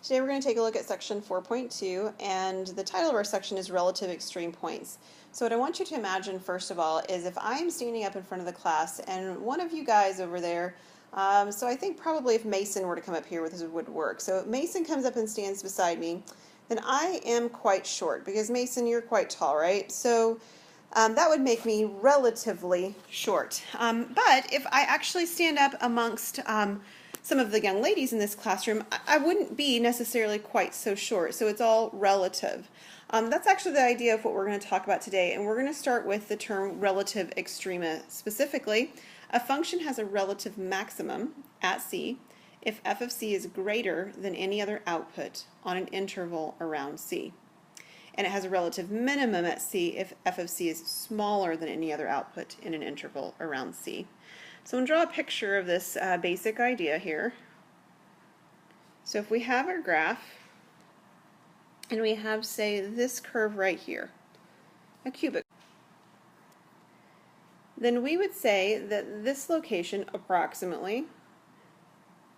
Today we're going to take a look at section 4.2, and the title of our section is Relative Extreme Points. So what I want you to imagine first of all is if I'm standing up in front of the class and one of you guys over there, so I think probably if Mason were to come up here, this would work. So if Mason comes up and stands beside me, then I am quite short because Mason, you're quite tall, right? So that would make me relatively short. But if I actually stand up amongst some of the young ladies in this classroom, I wouldn't be necessarily quite so short. So it's all relative. That's actually the idea of what we're going to talk about today. And we're going to start with the term relative extrema. Specifically, a function has a relative maximum at C if f of C is greater than any other output on an interval around C. And it has a relative minimum at C if f of C is smaller than any other output in an interval around C. So I'm going to draw a picture of this basic idea here. So if we have our graph, and we have, say, this curve right here, a cubic, then we would say that this location approximately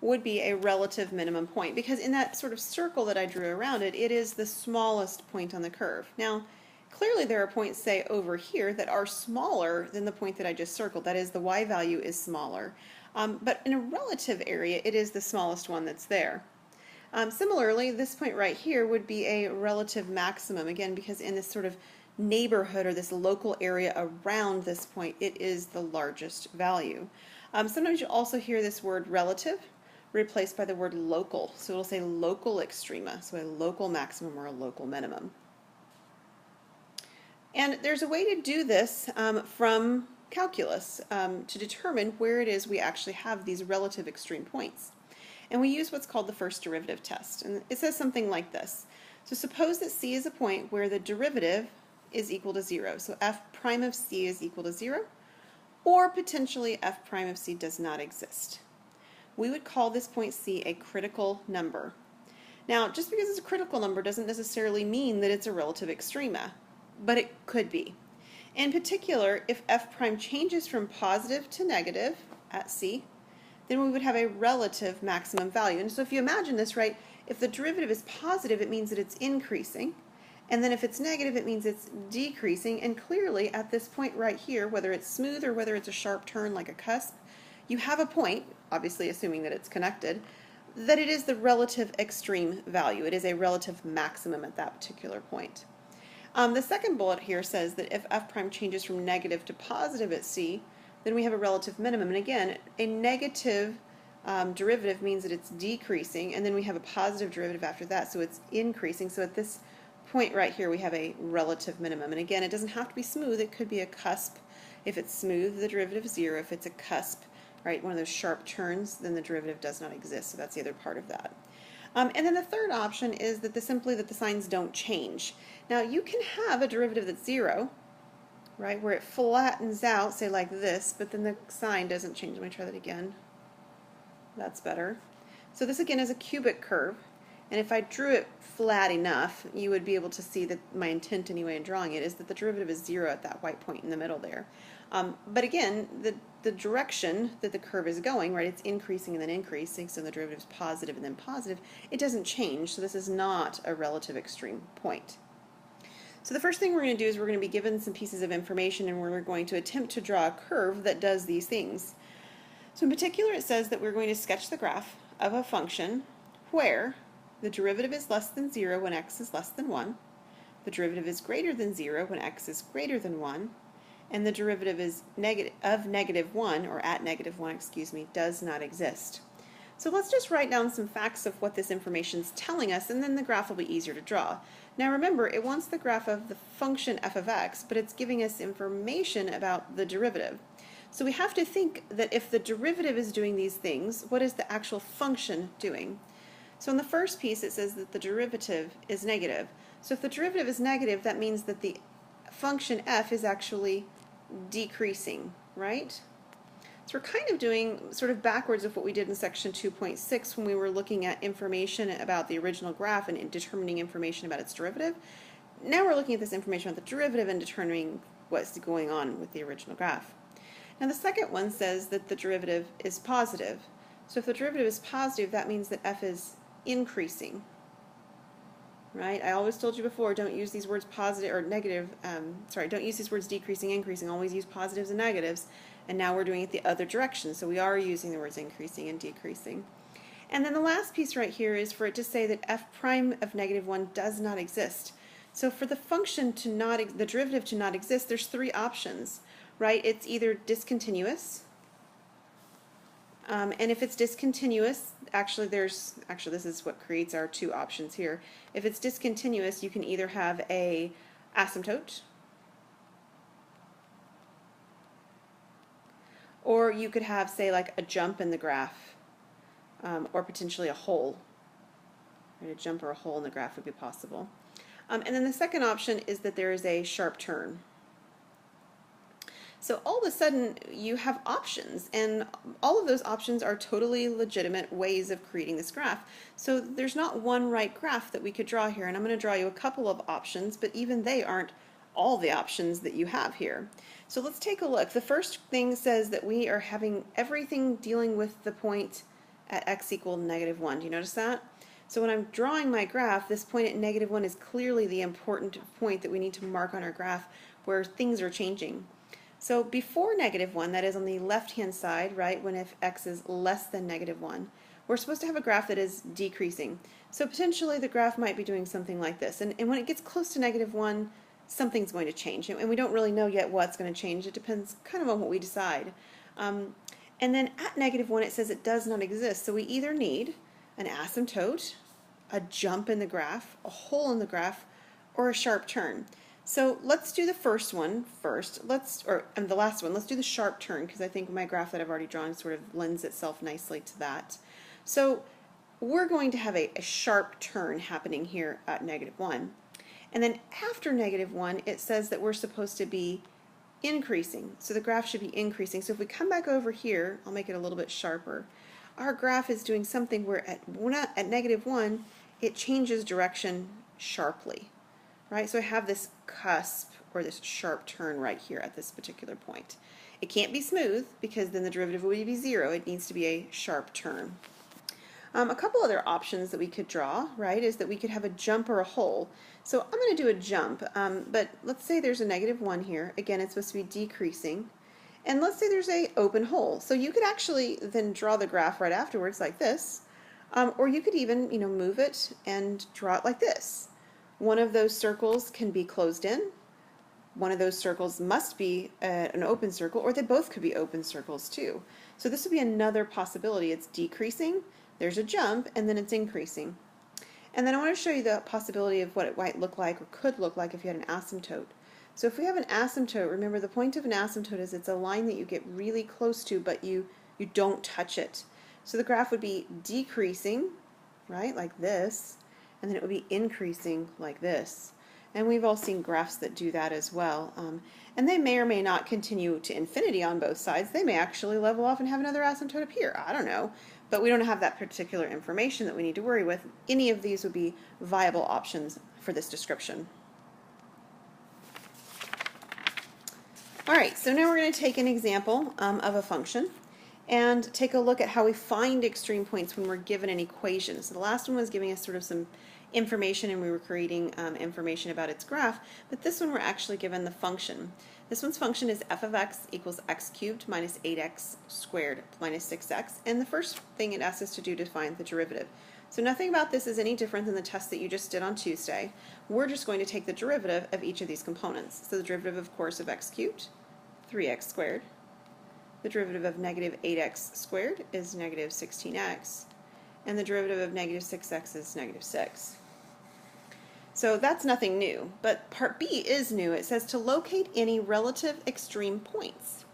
would be a relative minimum point, because in that sort of circle that I drew around it, it is the smallest point on the curve. Now, clearly there are points, say, over here that are smaller than the point that I just circled. That is, the y value is smaller. But in a relative area, it is the smallest one that's there. Similarly, this point right here would be a relative maximum, again, because in this sort of neighborhood or this local area around this point, it is the largest value. Sometimes you also hear this word relative replaced by the word local. So it'll say local extrema, so a local maximum or a local minimum. And there's a way to do this from calculus to determine where it is we actually have these relative extreme points. And we use what's called the first derivative test. And it says something like this. So suppose that C is a point where the derivative is equal to 0. So f prime of C is equal to 0, or potentially f prime of C does not exist. We would call this point C a critical number. Now, just because it's a critical number doesn't necessarily mean that it's a relative extrema, but it could be. In particular, if f prime changes from positive to negative at C, then we would have a relative maximum value. And so if you imagine this, right, if the derivative is positive, it means that it's increasing. And then if it's negative, it means it's decreasing. And clearly, at this point right here, whether it's smooth or whether it's a sharp turn like a cusp, you have a point, obviously assuming that it's connected, that it is the relative extreme value. It is a relative maximum at that particular point. The second bullet here says that if f prime changes from negative to positive at C, then we have a relative minimum. And again, a negative derivative means that it's decreasing, and then we have a positive derivative after that, so it's increasing. So at this point right here, we have a relative minimum. And again, it doesn't have to be smooth. It could be a cusp. If it's smooth, the derivative is 0. If it's a cusp, right, one of those sharp turns, then the derivative does not exist. So that's the other part of that. And then the third option is that simply that the signs don't change. Now, you can have a derivative that's 0, right, where it flattens out, say like this, but then the sign doesn't change. Let me try that again. That's better. So this again is a cubic curve, and if I drew it flat enough, you would be able to see that my intent anyway in drawing it is that the derivative is 0 at that white point in the middle there. But again, the direction that the curve is going, right, it's increasing and then increasing, so the derivative is positive and then positive. It doesn't change, so this is not a relative extreme point. So the first thing we're going to do is we're going to be given some pieces of information, and we're going to attempt to draw a curve that does these things. So in particular, it says that we're going to sketch the graph of a function where the derivative is less than 0 when x is less than 1, the derivative is greater than 0 when x is greater than 1, and the derivative is negative 1, or at negative 1, excuse me, does not exist. So let's just write down some facts of what this information is telling us, and then the graph will be easier to draw. Now remember, it wants the graph of the function f of x, but it's giving us information about the derivative. So we have to think that if the derivative is doing these things, what is the actual function doing? So in the first piece, it says that the derivative is negative. So if the derivative is negative, that means that the function f is actually decreasing, right? So we're kind of doing sort of backwards of what we did in section 2.6 when we were looking at information about the original graph and determining information about its derivative. Now we're looking at this information about the derivative and determining what's going on with the original graph. Now the second one says that the derivative is positive. So if the derivative is positive, that means that f is increasing. Right? I always told you before, don't use these words positive or negative, don't use these words decreasing, increasing, always use positives and negatives, and now we're doing it the other direction, so we are using the words increasing and decreasing. And then the last piece right here is for it to say that f prime of negative 1 does not exist. So for the function to not, the derivative to not exist, there's three options, right? It's either discontinuous, and if it's discontinuous, actually this is what creates our two options here. If it's discontinuous, you can either have a asymptote, or you could have, say, like a jump in the graph, or potentially a hole. Right, a jump or a hole in the graph would be possible. And then the second option is that there is a sharp turn. So all of a sudden you have options, and all of those options are totally legitimate ways of creating this graph. So there's not one right graph that we could draw here, and I'm going to draw you a couple of options, but even they aren't all the options that you have here. So let's take a look. The first thing says that we are having everything dealing with the point at x equal -1. Do you notice that? So when I'm drawing my graph, this point at -1 is clearly the important point that we need to mark on our graph where things are changing. So before -1, that is on the left-hand side, right, when if x is less than -1, we're supposed to have a graph that is decreasing. So potentially the graph might be doing something like this. And when it gets close to -1, something's going to change. And we don't really know yet what's going to change. It depends kind of on what we decide. And then at -1, it says it does not exist. So we either need an asymptote, a jump in the graph, a hole in the graph, or a sharp turn. So let's do the first one first. And the last one. Let's do the sharp turn, because I think my graph that I've already drawn sort of lends itself nicely to that. So we're going to have a sharp turn happening here at -1. And then after -1, it says that we're supposed to be increasing. So the graph should be increasing. So if we come back over here, I'll make it a little bit sharper. Our graph is doing something where at -1, it changes direction sharply. Right? So I have this cusp, or this sharp turn right here at this particular point. It can't be smooth, because then the derivative would be 0. It needs to be a sharp turn. A couple other options that we could draw, right, is that we could have a jump or a hole. So I'm going to do a jump, but let's say there's a -1 here. Again, it's supposed to be decreasing. And let's say there's a open hole. So you could actually then draw the graph right afterwards like this, or you could even, move it and draw it like this. One of those circles can be closed in. One of those circles must be an open circle, or they both could be open circles too. So this would be another possibility. It's decreasing, there's a jump, and then it's increasing. And then I want to show you the possibility of what it might look like or could look like if you had an asymptote. So if we have an asymptote, remember the point of an asymptote is it's a line that you get really close to, but you don't touch it. So the graph would be decreasing, right, like this, and then it would be increasing like this. And we've all seen graphs that do that as well. And they may or may not continue to infinity on both sides. They may actually level off and have another asymptote appear. I don't know. But we don't have that particular information that we need to worry with. Any of these would be viable options for this description. All right, so now we're going to take an example of a function and take a look at how we find extreme points when we're given an equation. So the last one was giving us sort of some information, and we were creating information about its graph, but this one we're actually given the function. This one's function is f of x equals x cubed minus 8x squared minus 6x, and the first thing it asks us to do to find the derivative. So nothing about this is any different than the test that you just did on Tuesday. We're just going to take the derivative of each of these components. So the derivative, of course, of x cubed, 3x squared. The derivative of negative 8x squared is negative 16x, and the derivative of negative 6x is negative 6. So that's nothing new, but part B is new. It says to locate any relative extreme points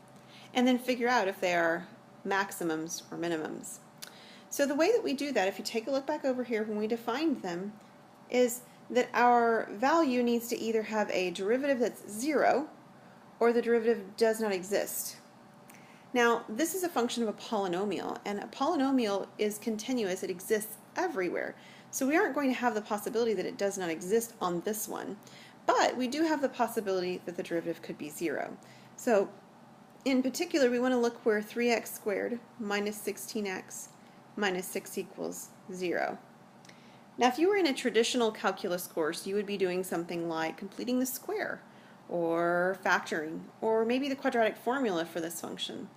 and then figure out if they are maximums or minimums. So the way that we do that, if you take a look back over here when we defined them, is that our value needs to either have a derivative that's 0 or the derivative does not exist. Now, this is a function of a polynomial, and a polynomial is continuous. It exists everywhere. So we aren't going to have the possibility that it does not exist on this one, but we do have the possibility that the derivative could be 0. So in particular, we want to look where 3x squared minus 16x minus 6 equals 0. Now, if you were in a traditional calculus course, you would be doing something like completing the square, or factoring, or maybe the quadratic formula for this function.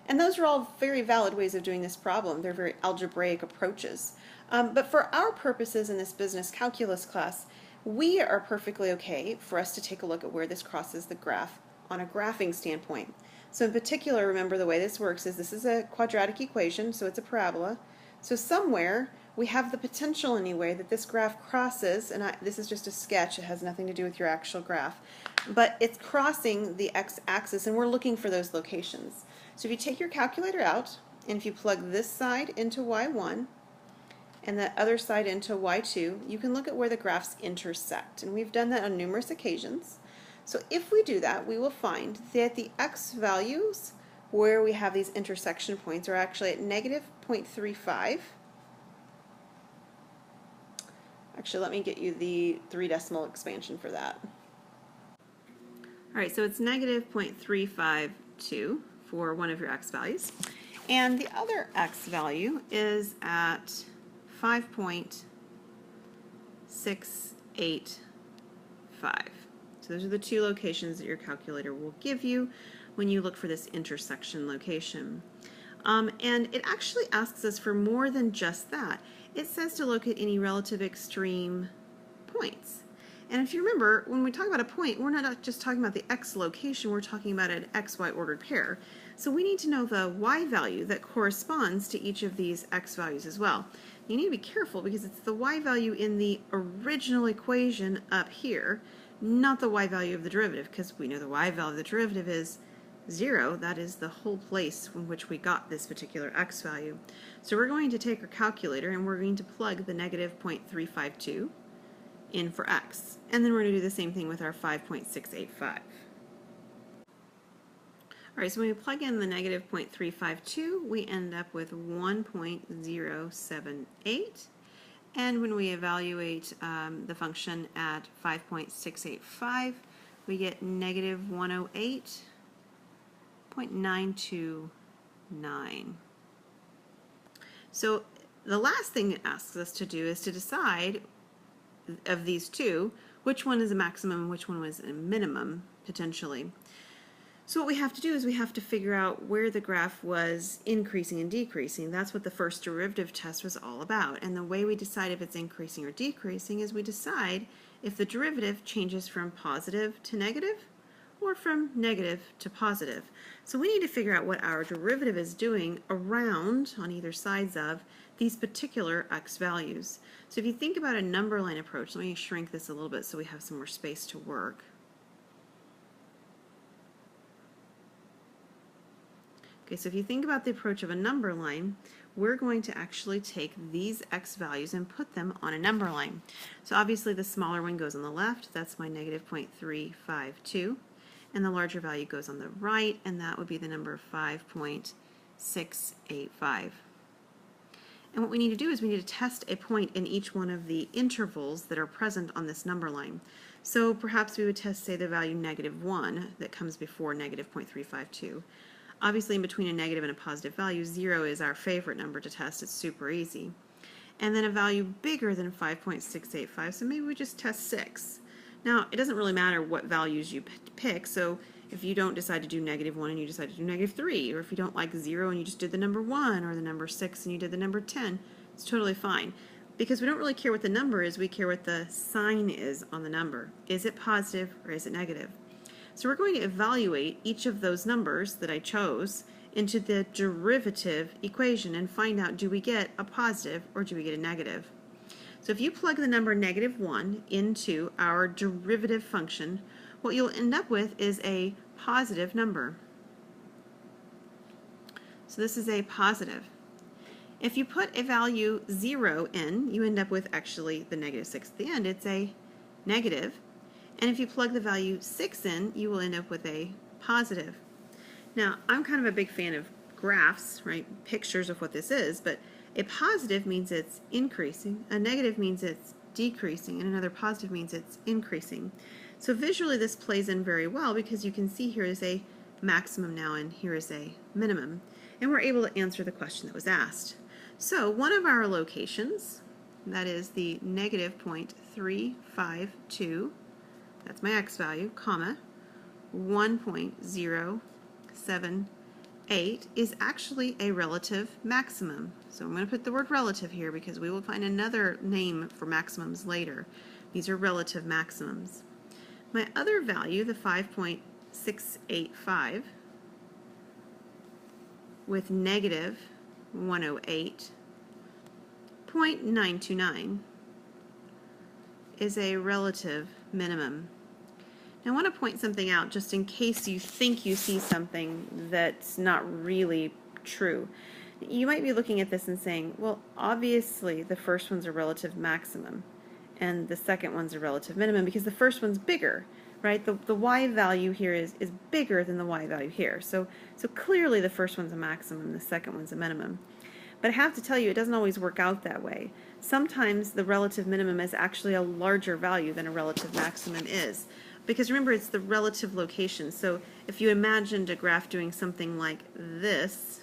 And those are all very valid ways of doing this problem. They're very algebraic approaches. But for our purposes in this business calculus class, we are perfectly okay for us to take a look at where this crosses the graph on a graphing standpoint. So in particular, remember the way this works is this is a quadratic equation, so it's a parabola. So somewhere we have the potential anyway that this graph crosses, and this is just a sketch, it has nothing to do with your actual graph, but it's crossing the x-axis and we're looking for those locations. So if you take your calculator out and if you plug this side into y1 and the other side into y2, you can look at where the graphs intersect, and we've done that on numerous occasions. So if we do that, we will find that the x values where we have these intersection points are actually at negative 0.35. Actually, let me get you the 3 decimal expansion for that. All right, so it's negative 0.352 for one of your x values. And the other x value is at 5.685. So those are the two locations that your calculator will give you when you look for this intersection location. And it actually asks us for more than just that. It says to look at any relative extreme points. And if you remember, when we talk about a point, we're not just talking about the x location, we're talking about an xy ordered pair. So we need to know the y value that corresponds to each of these x values as well. You need to be careful because it's the y value in the original equation up here, not the y value of the derivative, because we know the y value of the derivative is 0. That is the whole place from which we got this particular x value. So we're going to take our calculator and we're going to plug the negative 0.352 in for x. And then we're going to do the same thing with our 5.685. Alright, so when we plug in the negative 0.352, we end up with 1.078. And when we evaluate the function at 5.685, we get negative 108.929. So the last thing it asks us to do is to decide of these two, which one is a maximum, which one was a minimum, potentially. So what we have to do is we have to figure out where the graph was increasing and decreasing. That's what the first derivative test was all about. And the way we decide if it's increasing or decreasing is we decide if the derivative changes from positive to negative or from negative to positive. So we need to figure out what our derivative is doing around, on either sides of, these particular x values. So if you think about a number line approach, let me shrink this a little bit so we have some more space to work. Okay, so if you think about the approach of a number line, we're going to actually take these x values and put them on a number line. So obviously the smaller one goes on the left, that's my negative 0.352, and the larger value goes on the right, and that would be the number 5.685. And what we need to do is we need to test a point in each one of the intervals that are present on this number line. So perhaps we would test, say, the value negative 1 that comes before negative 0.352. Obviously, in between a negative and a positive value, 0 is our favorite number to test. It's super easy. And then a value bigger than 5.685, so maybe we just test 6. Now, it doesn't really matter what values you pick, so if you don't decide to do negative 1 and you decide to do negative 3, or if you don't like 0 and you just did the number 1, or the number 6 and you did the number 10, it's totally fine. Because we don't really care what the number is, we care what the sign is on the number. Is it positive or is it negative? So we're going to evaluate each of those numbers that I chose into the derivative equation and find out, do we get a positive or do we get a negative? So if you plug the number negative 1 into our derivative function, what you'll end up with is a positive number. So this is a positive. If you put a value 0 in, you end up with actually the negative 6 at the end. It's a negative. And if you plug the value 6 in, you will end up with a positive. Now, I'm kind of a big fan of graphs, right? Pictures of what this is, but a positive means it's increasing, a negative means it's decreasing, and another positive means it's increasing. So visually this plays in very well because you can see here is a maximum now and here is a minimum. And we're able to answer the question that was asked. So one of our locations that is the negative 0.352, that's my x value, comma, 1.078 is actually a relative maximum. So I'm going to put the word relative here because we will find another name for maximums later. These are relative maximums. My other value, the 5.685, with negative 108.929 is a relative minimum. Now I want to point something out just in case you think you see something that's not really true. You might be looking at this and saying, well, obviously the first one's a relative maximum and the second one's a relative minimum because the first one's bigger, right? The y value here is bigger than the y value here. So clearly the first one's a maximum, the second one's a minimum. But I have to tell you, it doesn't always work out that way. Sometimes the relative minimum is actually a larger value than a relative maximum is. Because remember, it's the relative location. So if you imagined a graph doing something like this,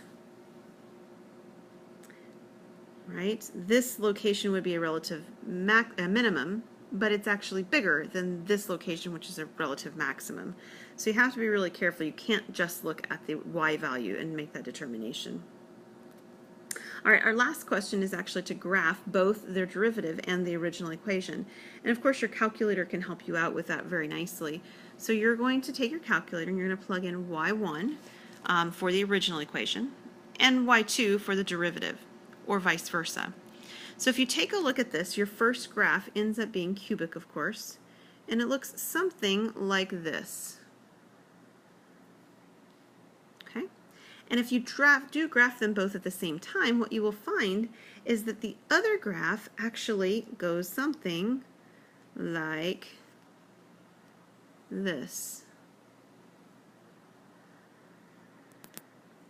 right, this location would be a relative minimum, but it's actually bigger than this location, which is a relative maximum. So you have to be really careful. You can't just look at the y value and make that determination. All right, our last question is actually to graph both their derivative and the original equation. And of course, your calculator can help you out with that very nicely. So you're going to take your calculator and you're going to plug in y1 for the original equation and y2 for the derivative, or vice versa. So if you take a look at this, your first graph ends up being cubic, of course, and it looks something like this. Okay? And if you do graph them both at the same time, what you will find is that the other graph actually goes something like this.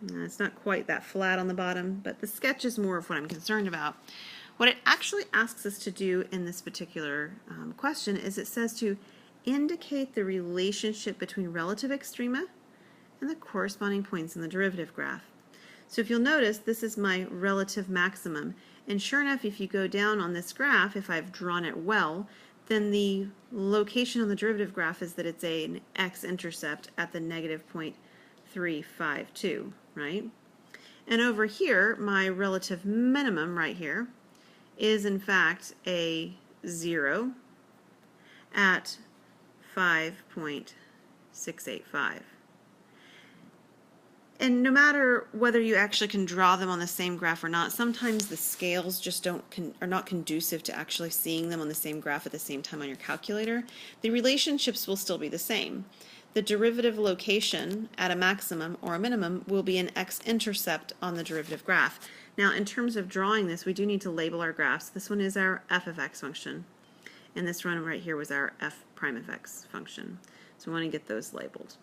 Now, it's not quite that flat on the bottom, but the sketch is more of what I'm concerned about. What it actually asks us to do in this particular question is it says to indicate the relationship between relative extrema and the corresponding points in the derivative graph. So if you'll notice, this is my relative maximum. And sure enough, if you go down on this graph, if I've drawn it well, then the location on the derivative graph is that it's an x-intercept at the negative 0.352, right? And over here, my relative minimum right here is in fact a 0 at 5.685. And no matter whether you actually can draw them on the same graph or not, sometimes the scales just are not conducive to actually seeing them on the same graph at the same time on your calculator. The relationships will still be the same. The derivative location at a maximum or a minimum will be an x-intercept on the derivative graph. Now, in terms of drawing this, we do need to label our graphs. This one is our f of x function, and this one right here was our f prime of x function. So we want to get those labeled.